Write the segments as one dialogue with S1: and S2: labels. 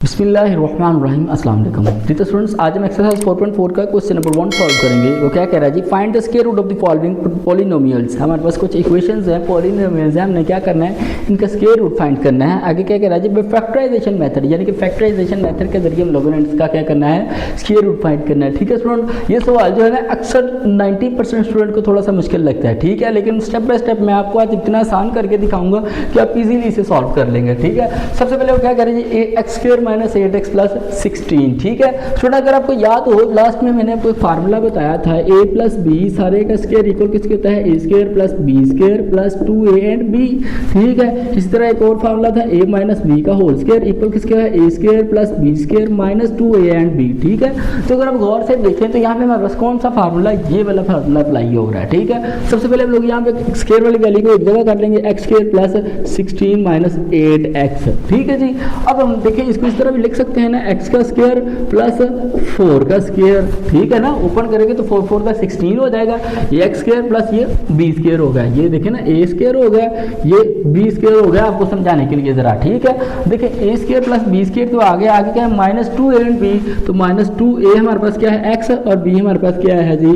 S1: बिस्मिल्लाहिर्रहमानिर्रहीम अस्सलाम वालेकुम। जी तो स्टूडेंट्स, आज हम एक्सरसाइज 4.4 का क्वेश्चन नंबर 1 सॉल्व करेंगे। वो क्या कह रहा है जी, find the square root of the following polynomials. हमारे पास कुछ इक्वेशंस हैं, पॉलिनोमियल्स हैं, हमने क्या करना है, इनका स्क्वायर रूट फाइंड करना है। आगे क्या कह रहा है जी, फैक्टराइजेशन मेथड, यानी कि फैक्टराइजेशन मेथड के जरिए हम लोगों ने इसका क्या करना है, स्क्वायर रूट फाइंड करना है। ठीक है स्टूडेंट, ये सवाल जो है ना अक्सर 90% स्टूडेंट को थोड़ा सा मुश्किल लगता है। ठीक है, लेकिन स्टेप बाय स्टेप मैं आपको आज इतना आसान करके दिखाऊंगा कि आप इजीली इसे सॉल्व कर लेंगे। ठीक है, सबसे पहले वो क्या कह रहे हैं जी, x square minus 8x plus 16। ठीक है स्टूडेंट, अगर आपको याद हो लास्ट में मैंने आपको एक फार्मूला बताया था, a प्लस बी सारे का स्क्वायर इक्वल किसके होता है, a square plus B square plus 2a and b। ठीक है, इसी तरह एक और फार्मूला था a माइनस बी का होल स्क्वायर इक्वल किसके है, a square plus B square minus 2a and b। ठीक है, तो अगर आप गौर से देखें तो यहाँ पे हमारे पास कौन सा फार्मूला, ये वाला फार्मूला अप्लाई हो रहा है। ठीक है, सबसे पहले हम लोग यहाँ पे स्क्वायर वाली वैल्यू को एक जगह कर लेंगे, x square plus 16 minus 8x। ठीक है जी, अब हम देखें इसको इस तरह भी लिख सकते हैं ना, एक्स का स्क्वायर प्लस 4 का स्क्वायर। ठीक है ना, ओपन करेंगे तो 4 का 16 हो जाएगा, ये एक्स स्क्वायर प्लस ये बी स्क्वायर हो गया, ये देखें ना ए स्क्वायर हो गया, ये बी स्क्वायर हो गया, आपको समझाने के लिए जरा। ठीक है, देखिए ए स्क्वायर प्लस बी स्क्वायर तो आगे क्या है, माइनस 2 एंड बी, तो माइनस 2a हमारे पास क्या है एक्स, और b हमारे पास क्या है जी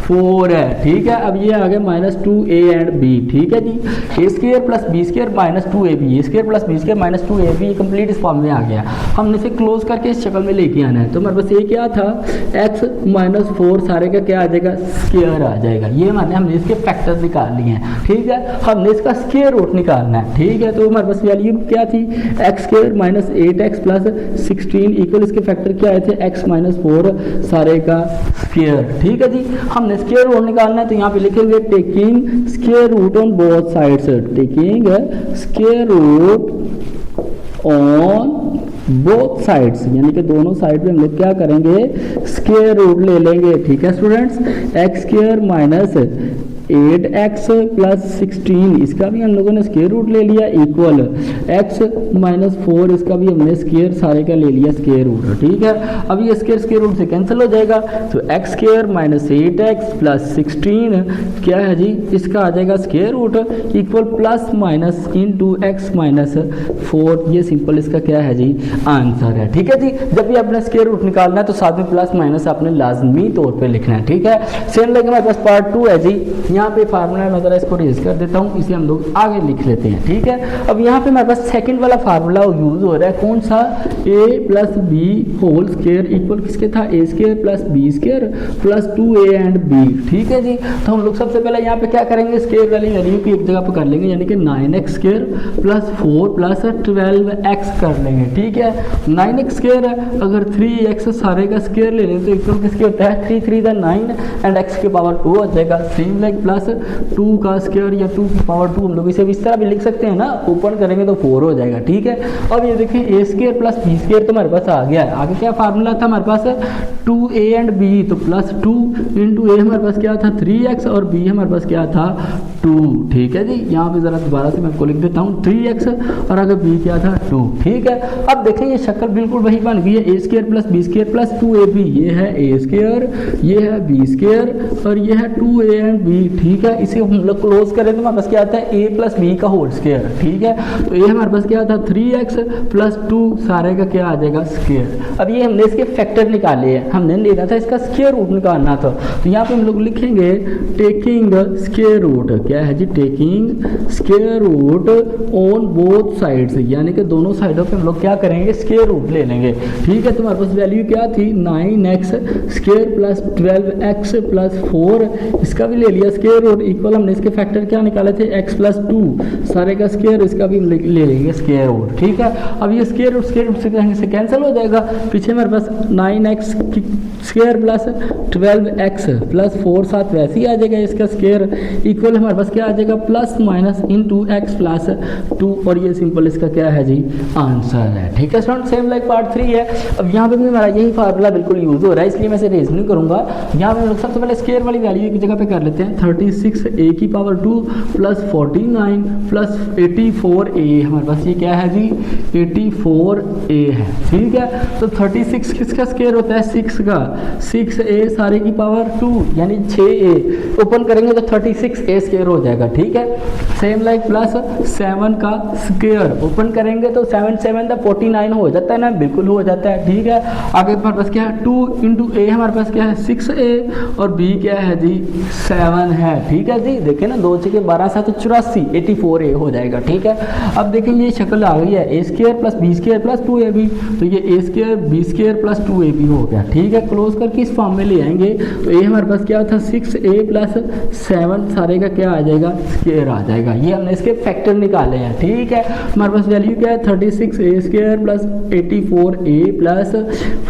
S1: 4 है। ठीक है, अब ये आ गया माइनस 2a एंड b। ठीक है जी, a square plus B square minus 2ab, A square plus B square minus 2ab, complete इस फॉर्म में आ गया। हमने इसे क्लोज करके इस शक्ल में लेके आना है, तो हमारे पास ये क्या था, x माइनस 4 सारे का क्या आ जाएगा, स्क्वायर आ जाएगा। ये माने हमने इसके फैक्टर्स निकाल लिए हैं। ठीक है, हमने इसका स्क्वायर रूट निकालना है। ठीक है, तो हमारे पास वैल्यू क्या थी, x square minus 8x plus 16 equal इसके फैक्टर क्या आए थे, x माइनस 4 सारे का स्क्वायर। ठीक है जी, हमने स्क्वायर रूट निकालना है, तो यहाँ पे लिखेंगे taking square root on both sides, taking square root on both sides, यानी कि दोनों साइड पे हम लोग क्या करेंगे, स्क्वायर रूट ले लेंगे। ठीक है students, x square minus 8x plus 16, इसका भी हम लोगों ने स्क्वायर रूट ले लिया, इक्वल x माइनस 4, इसका भी हमने स्क्वायर सारे का ले लिया स्क्वायर रूट। ठीक है, अब ये स्क्वायर रूट से कैंसिल हो जाएगा, तो x square minus 8x plus 16 क्या है जी, इसका आ जाएगा square root equal plus minus into X minus 4, ये सिंपल इसका क्या है जी, आंसर है। ठीक है जी, जब भी आपने स्क्वायर रूट निकालना है तो साथ में प्लस माइनस आपने लाजमी तौर पर लिखना है। ठीक है, सेम लाइक हमारे पास पार्ट 2 है जी, यहाँ पे फार्मूला मैं जरा इसको रेज कर देता हूँ, इसे हम लोग आगे लिख लेते हैं। ठीक है, अब यहाँ पे हमारे पास सेकंड वाला फार्मूला यूज हो रहा है, कौन सा, a plus B whole square equal किसके था, a square plus B square plus 2a and b। ठीक है जी, तो हम लोग सबसे पहले यहाँ पे क्या करेंगे, स्क्वायर वाली वैल्यू की एक जगह पे कर लेंगे, यानी कि 9x square plus 4 plus 12x कर लेंगे। ठीक है, 9x स्क्वायर है, अगर 3x सारे का स्क्वायर ले लें तो इक्वल किसके होता है, 3 3 9 एंड x के पावर 2 हो जाएगा, सेम लाइक प्लस 2 का स्क्वायर या 2 की पावर 2, हम लोग इसे इस तरह भी लिख सकते हैं ना, ओपन करेंगे तो 4 हो जाएगा। ठीक है, अब ये देखिए ए स्क्वायर प्लस बी स्क्वायर तो हमारे पास आ गया है, आगे क्या फार्मूला था हमारे पास, 2a एंड b, तो प्लस 2 इंटू ए हमारे पास क्या था 3x और b हमारे पास क्या था 2। ठीक है जी, यहाँ पे जरा दोबारा से मैं आपको लिख देता हूँ 3x और आगे b क्या था 2। ठीक है, अब देखें ये शक्ल बिल्कुल वही बन गई है, a square plus B square plus 2ab, ये है ए स्क्वायर, ये है बी स्क्वायर और ये है 2a एंड b। ठीक है, इसे हम लोग क्लोज करें तो हमारे पास क्या आता है, a प्लस बी का होल स्क्वायर। ठीक है, तो ये हमारे पास क्या था 3x प्लस 2 सारे का क्या आ जाएगा स्क्वायर। अब ये हमने इसके फैक्टर निकाले हैं, हमने लेना था इसका स्क्वायर रूट निकालना था, तो यहाँ पे हम लोग लिखेंगे टेकिंग स्क्वायर रूट, क्या है जी, taking square root on both sides, यानी कि दोनों साइडों पे हम लोग क्या करेंगे, स्क्वायर रूट ले लेंगे। ठीक है, तो हमारे पास वैल्यू क्या थी, 9x square plus 12x plus 4, इसका भी ले लिया स्क्वायर रूट इक्वल, हमने इसके फैक्टर क्या निकाले थे, x प्लस 2 सारे का स्क्वायर, इसका भी ले लेंगे स्क्वायर रूट। ठीक है, अब ये स्क्वायर रूट से कैंसिल हो जाएगा, पीछे हमारे पास 9x square plus 12x plus 4 साथ वैसे ही आ जाएगा, इसका स्क्वायर इक्वल हमारे पास क्या आ जाएगा, plus minus into x plus 2, और ये सिंपल इसका क्या है जी, आंसर है। ठीक है स्टूडेंट, सेम लाइक पार्ट 3 है, अब यहाँ पे भी हमारा यही फार्मूला बिल्कुल यूज हो रहा है, इसलिए मैं इसे रेज नहीं करूँगा। यहाँ पे हम लोग सबसे पहले स्क्वायर वाली वैल्यू की जगह पे कर लेते हैं, 36a की पावर 2 प्लस 49 प्लस 84a, हमारे पास ये क्या है जी 84a है। ठीक है, तो 36 किसका स्क्वायर होता है, 6 का, 6a सारे की पावर 2 यानी 6a, ओपन करेंगे तो 36a स्क्वायर हो जाएगा, ठीक है। सेम लाइक प्लस 7 का स्क्वायर, ओपन करेंगे तो 7 7 द 49 हो जाता है ना, बिल्कुल हो जाता है, ठीक है। आगे हमारे पास क्या है 2 इंटू ए, हमारे पास क्या है 6a और b क्या है जी 7 है, ठीक है जी। देखें ना 2 6 12 7 84, 84a हो जाएगा, ठीक है। अब देखें ये शक्ल आ गई है a square plus b square plus 2ab, तो ये a square b square plus 2ab हो गया, ठीक है। क्लोज करके इस फॉर्म में ले आएंगे तो ये हमारे पास क्या था 6a प्लस 7 सारे का क्या आ जाएगा स्क्वायर आ जाएगा। ये हमने इसके फैक्टर निकाले हैं, ठीक है। हमारे पास वैल्यू क्या है 36a square plus 84a plus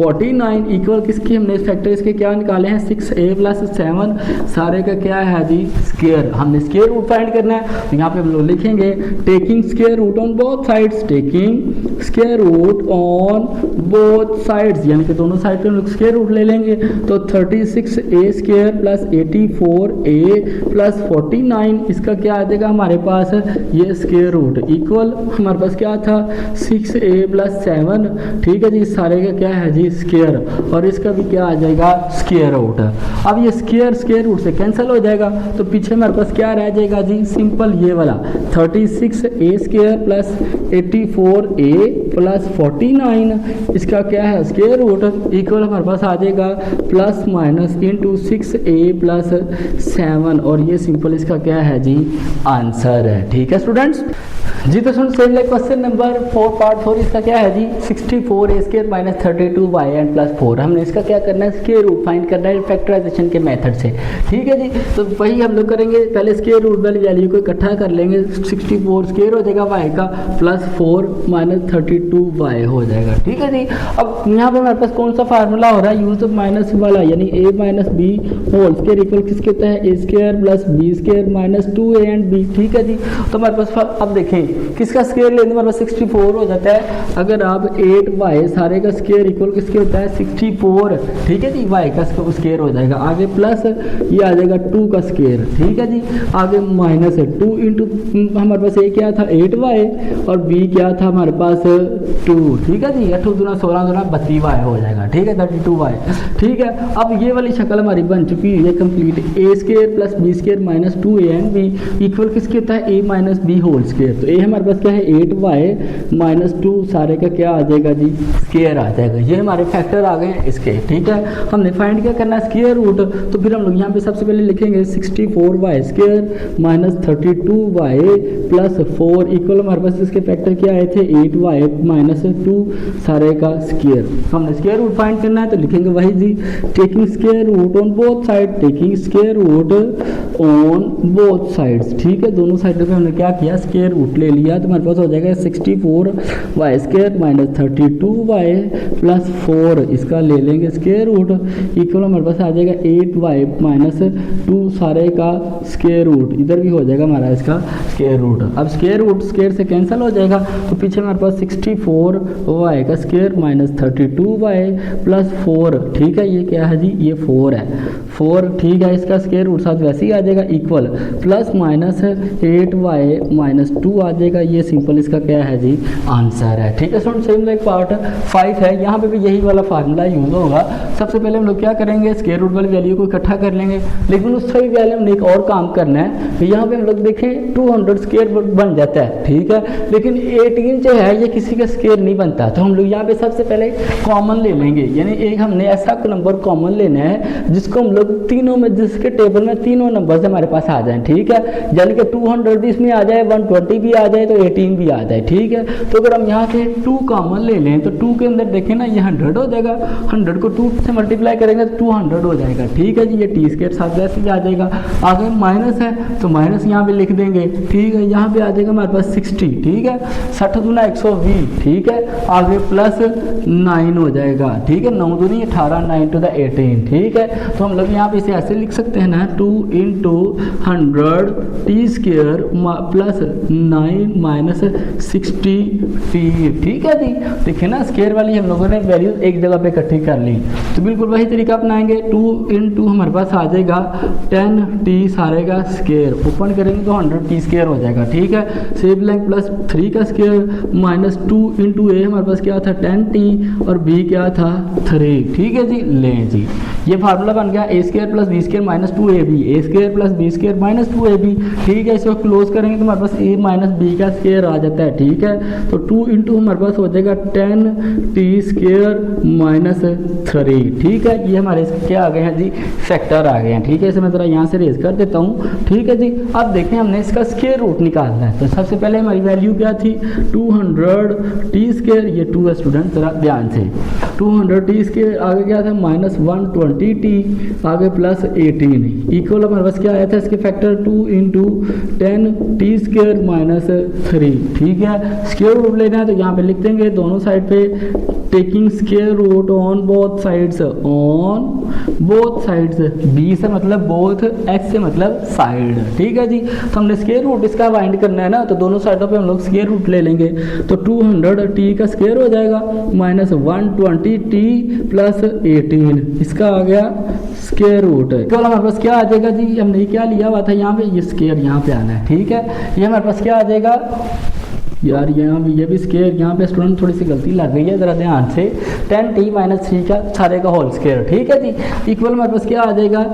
S1: 49 equal किसकी, हमने फैक्टर इसके क्या निकाले हैं 6a प्लस 7 सारे का क्या है जी स्क्वायर। हमने स्क्वायर रूट फाइंड करना है तो यहाँ पे हम लोग लिखेंगे taking square root on both sides, taking square root on both sides, यानी कि दोनों साइड पे हम लोग स्क्वायर रूट ले लेंगे तो 36a square plus 84a plus 49 इसका क्या आ जाएगा हमारे पास ये स्क्वायर रूट इक्वल हमारे पास क्या था 6a प्लस 7, ठीक है जी, सारे का क्या है जी स्क्वायर और इसका भी क्या आ जाएगा स्क्वायर रूट। अब ये स्क्वायर रूट से कैंसिल हो जाएगा तो पीछे हमारे पास क्या रह जाएगा जी सिंपल ये वाला 36a square plus 84a plus 49 इसका क्या है स्क्वायर रूट इक्वल हमारे पास आ जाएगा plus minus into 6a plus 7 और ये सिंपल इसका क्या है जी आंसर है, ठीक है स्टूडेंट्स जी। तो सुन same like question number 4 part 4 इसका क्या है जी 64a square minus 32y and plus 4, हमने इसका क्या करना है स्क्वायर रूट फाइंड करना है फैक्टराइजेशन के मेथड से, ठीक है जी। तो वही हम लोग करेंगे, पहले स्क्वायर रूट वाली वैल्यू को इकट्ठा कर लेंगे, 64 स्क्वायर हो जाएगा y का प्लस 4 माइनस 32y हो जाएगा, ठीक है जी। अब यहाँ पे हमारे पास कौन सा फार्मूला हो रहा है यूज माइनस वाला, यानी a minus B whole square equal किसके होता है a square plus b square minus 2a and b, ठीक है जी। तो हमारे पास अब देखें किसका स्क्वायर लेने हमारे पास 64 हो जाता है, अगर आप 8y सारे का स्क्वायर इक्वल किसके होता है 64, ठीक है जी, y का स्क्वायर हो जाएगा, आगे प्लस ये आ जाएगा 2 का स्क्वायर, ठीक है जी, आगे माइनस है 2 इंटू हमारे पास a क्या था 8y और b क्या था हमारे पास 2, ठीक है जी, 8 दूना 16 दूना 32y हो जाएगा, ठीक है 32y, ठीक है। अब ये वाली शक्ल हमारी बन चुकी है complete, a square plus b square minus 2a and b equal किसके होता है a minus b whole square, तो a हमारे पास क्या है 8y माइनस 2 सारे का क्या आ जाएगा जी स्क्वायर आ जाएगा, ये हमारे फैक्टर आ गए हैं इसके, ठीक है। हमने फाइंड क्या करना है स्क्वायर रूट, तो फिर हम लोग यहाँ पे सबसे पहले लिखेंगे 64y square minus 32y plus 4 equal हमारे पास इसके फैक्टर क्या आए थे 8y माइनस 2 सारे का स्क्वायर। हमने स्क्वायर रूट फाइंड करना है तो लिखेंगे वही जी taking square root on both side, taking square root on both sides, ठीक है, दोनों साइडों पे हमने क्या किया स्क्वायर रूट ले लिया तो हमारे पास हो जाएगा 64y square minus 32y plus 4 इसका ले लेंगे स्क्वायर रूट इक्वल हमारे पास आ जाएगा 8y माइनस 2 सारे का स्क्वायर रूट, इधर भी हो जाएगा हमारा इसका स्क्वायर रूट। अब स्क्वायर रूट स्क्वायर से कैंसिल हो जाएगा तो पीछे हमारे पास 64y का स्क्वायर माइनस 32y प्लस 4, ठीक है, ये क्या है जी ये 4 है 4, ठीक है, इसका स्क्वायर रूट साथ वैसे ही आ जाएगा equal plus minus 8y minus 2 आ जाएगा, ये सिंपल इसका क्या है जी आंसर है, ठीक है। स्टूडेंट सेम लाइक पार्ट 5 है, यहाँ पे भी यही वाला फार्मूला यूज होगा। सबसे पहले हम लोग क्या करेंगे स्क्वायर रूट वाली वैल्यू को इकट्ठा कर लेंगे, लेकिन उससे भी पहले हमने एक और काम करना है, तो यहाँ पे हम लोग देखें 200 स्क्वायर बन जाता है, ठीक है, लेकिन 18 जो है ये किसी का स्क्वायर नहीं बनता, तो हम लोग यहाँ पे सबसे पहले कॉमन ले लेंगे, यानी एक हमने ऐसा नंबर कॉमन लेना है जिसको हम लोग तीनों में, जिसके टेबल में तीनों नंबर हमारे पास आ जाए, ठीक है, यानी कि 200 भी इसमें आ जाए, 120 भी आ जाए तो 18 भी आ जाए, ठीक है। तो अगर हम यहाँ से 2 कॉमन ले लें तो 2 के अंदर देखें ना ये 100 हो जाएगा, 100 को 2 से मल्टीप्लाई करेंगे तो 200 हो जाएगा, ठीक है जी, ये टी स्क्वायर साथ वैसे ही आ जाएगा। आगे माइनस है तो माइनस यहाँ पे लिख देंगे, ठीक है, यहाँ पे आ जाएगा हमारे पास 60, ठीक है, 60 दूना 120, ठीक है, आगे प्लस 9 हो जाएगा, ठीक है, 9 दूनी 18 9 टू द 18, ठीक है। तो हम लोग यहाँ पे इसे ऐसे लिख सकते हैं ना, 2 into 100 T square plus 9 minus 60 T. ठीक है जी, देखिए ना स्क्वायर वाली हम लोगों ने वैल्यू एक जगह पे इकट्ठी कर ली, तो बिल्कुल वही तरीका अपनाएंगे। 2 इंटू हमारे पास आ जाएगा 10 टी सारे का स्क्वायर, ओपन करेंगे तो 100 टी स्क्वायर हो जाएगा। ठीक है, सेम लाइक प्लस 3 का स्क्वायर माइनस 2 इंटू ए हमारे पास क्या था 10 टी और बी क्या था 3। ठीक है जी, लें जी ये फार्मूला बन गया A square plus B square minus 2ab, A square plus B square minus 2ab। ठीक है, इसको क्लोज करेंगे तो हमारे पास ए माइनस बी का स्क्वायर आ जाता है। ठीक है, तो 2 इंटू हमारे पास हो जाएगा 10 टी स्क्वायर माइनस 3। ठीक है, ये हमारे क्या आ गए हैं जी, फैक्टर आ गए हैं। ठीक है, इसे मैं ज़रा यहाँ से रेज कर देता हूँ। ठीक है जी, अब देखें हमने इसका स्क्वायर रूट निकालना है, तो सबसे पहले हमारी वैल्यू क्या थी 200 टी स्क्वायर, ये 2 है स्टूडेंट ज़रा ध्यान से, 200 टी स्क्वायर आगे क्या था माइनस 120 टी आगे प्लस 18 इक्वल हमारे पास क्या आया था इसके factor 2 into 10 T square minus 3। ठीक है, स्क्वायर रूट लेना है तो यहाँ पे लिख देंगे दोनों साइड पे taking square root on both sides, on both sides, B से मतलब बोथ, एक्स से मतलब साइड। ठीक है जी, तो हमने स्क्वायर रूट इसका फाइंड करना है ना, तो दोनों साइडों पे हम लोग स्क्वायर रूट ले लेंगे, तो 200 टी का स्क्वायर हो जाएगा माइनस 120 टी प्लस 18, इसका आ गया स्क्वायर रूट। केवल हमारे पास क्या आ जाएगा जी, हमने क्या लिया हुआ था यहाँ पे, ये स्क्वायर यहाँ पे आना है। ठीक है, ये हमारे पास क्या आ जाएगा यार, यहाँ भी ये भी स्क्वायर, यहाँ पे स्टूडेंट थोड़ी सी गलती लग गई है, ज़रा ध्यान से 10 टी माइनस 3 का सारे का होल स्क्वायर। ठीक है जी, इक्वल हमारे पास क्या आ जाएगा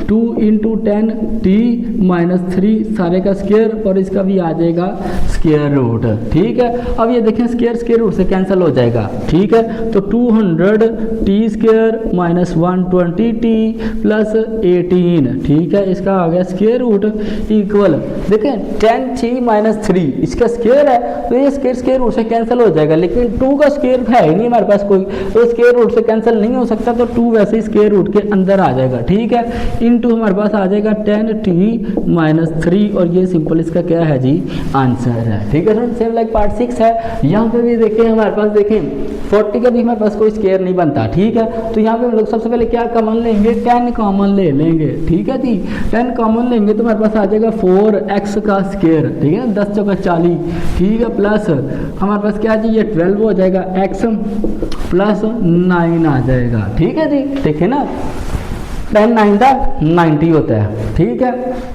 S1: 2 इंटू 10 टी माइनस 3 सारे का स्क्वायर और इसका भी आ जाएगा स्क्वायर रूट। ठीक है, अब ये देखें स्क्वायर स्क्वायर रूट से कैंसिल हो जाएगा। ठीक है, तो 200 T square minus 120 T plus 18। ठीक है, इसका आ गया स्क्वायर रूट इक्वल, देखें 10 टी माइनस 3 इसका स्क्वायर है, तो ये स्क्वायर रूट से कैंसिल हो जाएगा, लेकिन 2 का स्क्वायर है ही नहीं हमारे पास कोई, तो स्क्वायर रूट से कैंसिल नहीं हो सकता, तो 2 वैसे ही स्क्वायर रूट के अंदर आ जाएगा। ठीक है, इनटू हमारे पास आ जाएगा 10 टी माइनस 3 और ये सिंपल इसका क्या है जी, आंसर है। ठीक है सर, सेम लाइक पार्ट 6 है, यहाँ पे भी देखें हमारे पास, देखें 40 का भी हमारे पास कोई स्क्वायर नहीं बनता। ठीक है, तो यहाँ पे हम लोग सबसे पहले क्या कॉमन लेंगे, 10 कॉमन ले लेंगे। ठीक है जी, 10 कॉमन लेंगे तो हमारे पास आ जाएगा 4x का स्क्वायर। ठीक है, 10 चौका 40। ठीक है, प्लस हमारे पास क्या जी, ये 12 हो जाएगा, x प्लस 9 आ जाएगा। ठीक है जी, देखिए ना 10 9 का 90 होता है। ठीक है,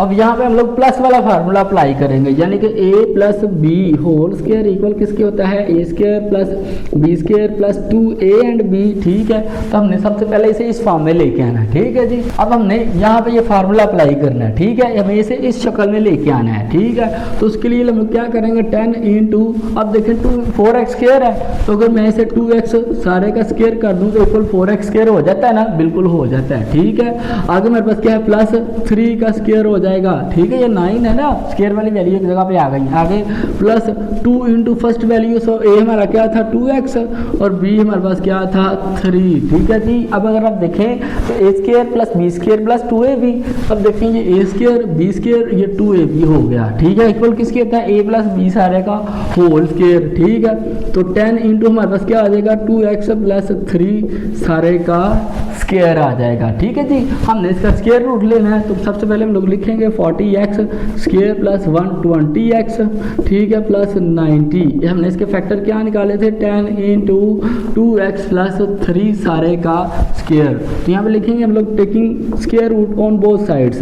S1: अब यहाँ पे हम लोग प्लस वाला फार्मूला अप्लाई करेंगे, यानी कि a plus B whole square equal किसके होता है, a square plus B square plus 2a and b। ठीक है, तो हमने सबसे पहले इसे इस फॉर्म में लेके आना है। ठीक है जी, अब हमने यहाँ पे ये फार्मूला अप्लाई करना है। ठीक है, हमें इसे इस शक्ल में लेके आना है। ठीक है, तो उसके लिए हम लोग क्या करेंगे 10 इंटू, अब देखें 4x स्क्वायर है, तो अगर मैं इसे 2x सारे का स्क्वायर कर दूँ तो इक्वल 4x स्क्वायर हो जाता है ना, बिल्कुल हो जाता है। ठीक है, आगे मेरे पास क्या है प्लस 3 का स्क्वायर हो जाएगा। ठीक है, ये 9 है ना, स्क्वायर वाली वैल्यू एक जगह पे आ गई। आगे प्लस 2 इंटू फर्स्ट वैल्यू, सो ए हमारा क्या था 2x और b हमारे पास क्या था 3। ठीक है जी, अब अगर आप देखें तो A square plus B square plus 2ab, अब देखें ये ए स्क्वायर बी स्क्वायर ये 2ab हो गया। ठीक है, इक्वल किसके होता है, a प्लस बी सारे का होल स्क्वायर। ठीक है, तो 10 इंटू हमारे पास क्या आ जाएगा 2x प्लस 3 सारे का स्क्वायर आ जाएगा। ठीक है जी, हमने इसका स्क्वायर रूट लेना है, तो सबसे पहले हम लोग लिखेंगे 40x स्क्वायर प्लस 120x। ठीक है, प्लस 90, हमने इसके फैक्टर क्या निकाले थे 10 इंटू 2x प्लस 3 सारे का स्क्वायर। तो यहाँ पे लिखेंगे हम लोग taking square root on both sides,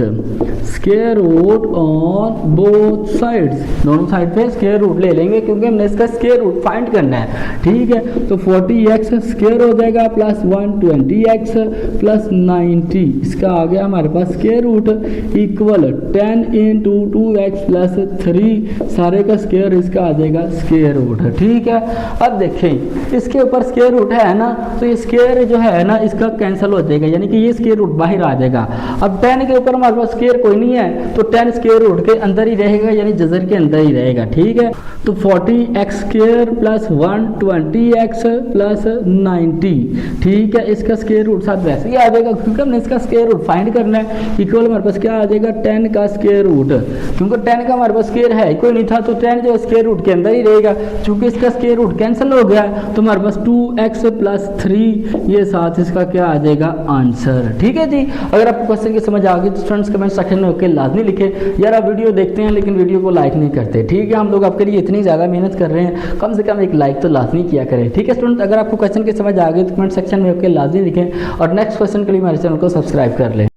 S1: square root on both sides, दोनों साइड पे स्क्वायर रूट ले लेंगे क्योंकि हमने इसका स्क्वायर रूट फाइंड करना है। ठीक है, तो 40x स्क्वायर हो जाएगा प्लस 120x प्लस 90, इसका आ गया हमारे पास square root equal 10 into 2x plus 3 सारे का स्क्वायर, इसका आ जाएगा स्क्वायर रूट। ठीक है, अब देखें इसके ऊपर स्क्वायर रूट है ना, तो ये स्क्वायर जो है ना इसका कैंसिल हो जाएगा, यानी कि ये स्क्वायर रूट बाहर आ जाएगा। अब 10 के ऊपर हमारे पास स्क्वायर कोई नहीं है, तो 10 स्क्वायर रूट के अंदर ही रहेगा, यानी जजर के अंदर ही रहेगा। ठीक है, तो 40x square plus 120x plus 90। ठीक है, इसका स्क्वायर रूट साथ वैसे ही आ जाएगा क्योंकि हमने इसका स्क्वायर रूट फाइंड करना है। इक्वल हमारे पास क्या आ जाएगा 10 का स्क्वायर रूट, क्योंकि 10 का हमारे पास स्क्वायर है कोई नहीं था, तो 10 जो स्क्वायर रूट के अंदर ही रहेगा। चूंकि इसका स्क्वायर रूट कैंसिल हो गया तो हमारे पास 2x + 3 ये साथ इसका क्या आ जाएगा आंसर। ठीक है जी। अगर आपको क्वेश्चन की समझ आ गई तो स्टूडेंट्स कमेंट सेक्शन में ओके लाजमी लिखे। यार आप वीडियो देखते हैं लेकिन वीडियो को लाइक नहीं करते, ठीक है। हम लोग आपके लिए इतनी ज़्यादा मेहनत कर रहे हैं, कम से कम एक लाइक तो लाजमी किया करें, ठीक है स्टूडेंट। अगर आपको क्वेश्चन की समझ आ गई तो कमेंट सेक्शन में ओके लाजमी लिखें और नेक्स्ट क्वेश्चन के लिए हमारे चैनल को सब्सक्राइब कर लें।